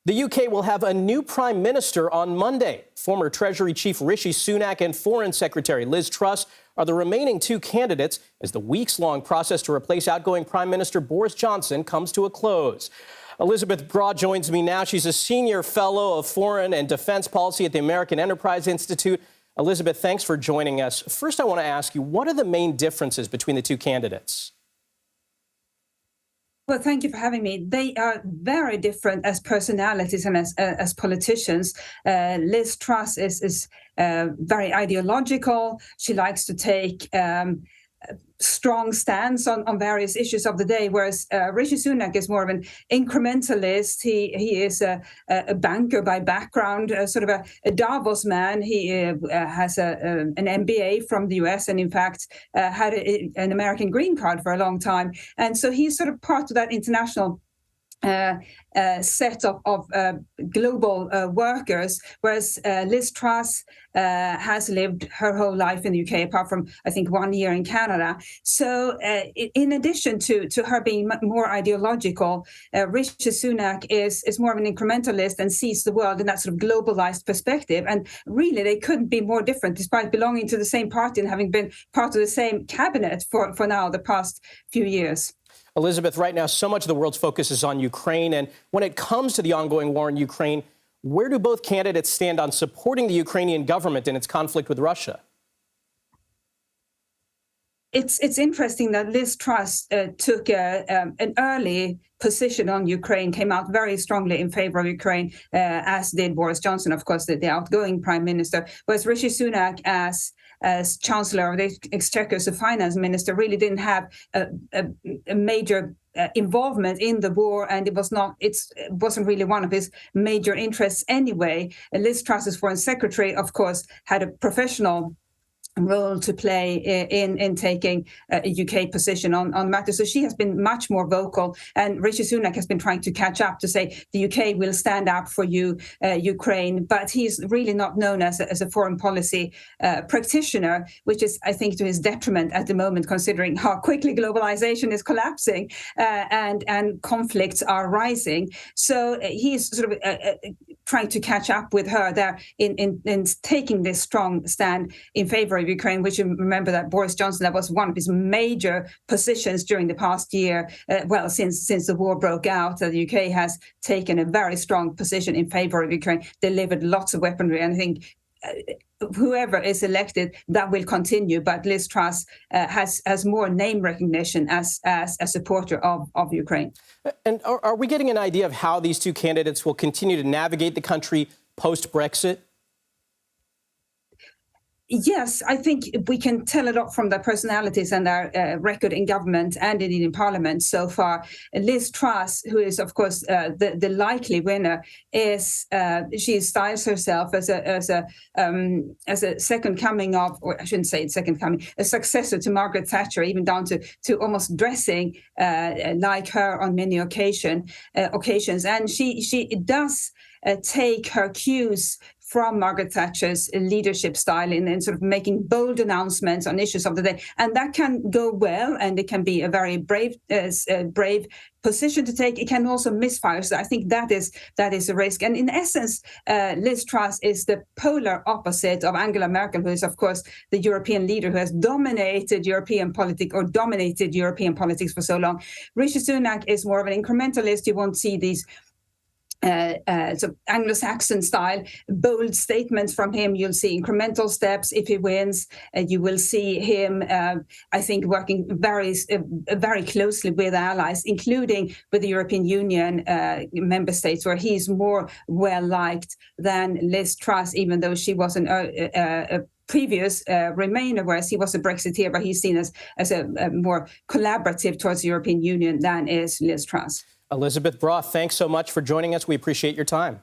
The UK will have a new prime minister on Monday. Former Treasury Chief Rishi Sunak and Foreign Secretary Liz Truss are the remaining two candidates as the weeks-long process to replace outgoing Prime Minister Boris Johnson comes to a close. Elisabeth Braw joins me now. She's a senior fellow of foreign and defense policy at the American Enterprise Institute. Elizabeth, thanks for joining us. First, I want to ask you, what are the main differences between the two candidates? Well, thank you for having me. They are very different as personalities and as politicians. Liz Truss is very ideological. She likes to take strong stance on various issues of the day, whereas Rishi Sunak is more of an incrementalist. He is a banker by background, sort of a Davos man. He has an MBA from the US and, in fact, had an American green card for a long time. And so he's sort of part of that international set of global workers, whereas Liz Truss has lived her whole life in the UK, apart from, I think, 1 year in Canada. So in addition to her being more ideological, Rishi Sunak is more of an incrementalist and sees the world in that sort of globalized perspective. And really, they couldn't be more different, despite belonging to the same party and having been part of the same cabinet for now the past few years. Elizabeth, right now, so much of the world's focus is on Ukraine. And when it comes to the ongoing war in Ukraine, where do both candidates stand on supporting the Ukrainian government in its conflict with Russia? It's interesting that Liz Truss took an early position on Ukraine, came out very strongly in favor of Ukraine, as did Boris Johnson, of course, the outgoing prime minister, whereas Rishi Sunak, as Chancellor of the Exchequer, as a finance minister, really didn't have a major involvement in the war, and it wasn't really one of his major interests anyway. Liz Truss, as foreign secretary, of course, had a professional role to play in taking a UK position on matters. So she has been much more vocal, and Rishi Sunak has been trying to catch up to say the UK will stand up for you, Ukraine, but he's really not known as a foreign policy practitioner, which is, I think, to his detriment at the moment, considering how quickly globalization is collapsing and conflicts are rising. So he's sort of trying to catch up with her there in taking this strong stand in favor of Ukraine, which, remember that Boris Johnson, that was one of his major positions during the past year. Since the war broke out, the UK has taken a very strong position in favor of Ukraine, delivered lots of weaponry, and I think whoever is elected, that will continue. But Liz Truss has more name recognition as a supporter of Ukraine. And are we getting an idea of how these two candidates will continue to navigate the country post-Brexit? Yes, I think we can tell a lot from their personalities and their record in government and indeed in parliament so far. Liz Truss, who is, of course, the likely winner, she styles herself as a second coming of, or I shouldn't say second coming, a successor to Margaret Thatcher, even down to almost dressing like her on many occasions. And she does take her cues from Margaret Thatcher's leadership style in sort of making bold announcements on issues of the day. And that can go well, and it can be a very brave position to take. It can also misfire. So I think that is a risk. And in essence, Liz Truss is the polar opposite of Angela Merkel, who is, of course, the European leader who has dominated European politics for so long. Rishi Sunak is more of an incrementalist. You won't see these so Anglo-Saxon style bold statements from him. You'll see incremental steps if he wins. You will see him, I think, working very closely with allies, including with the European Union member states, where he's more well liked than Liz Truss, even though she was a previous Remainer, whereas he was a Brexiteer, but he's seen as a more collaborative towards the European Union than is Liz Truss. Elisabeth Braw, thanks so much for joining us. We appreciate your time.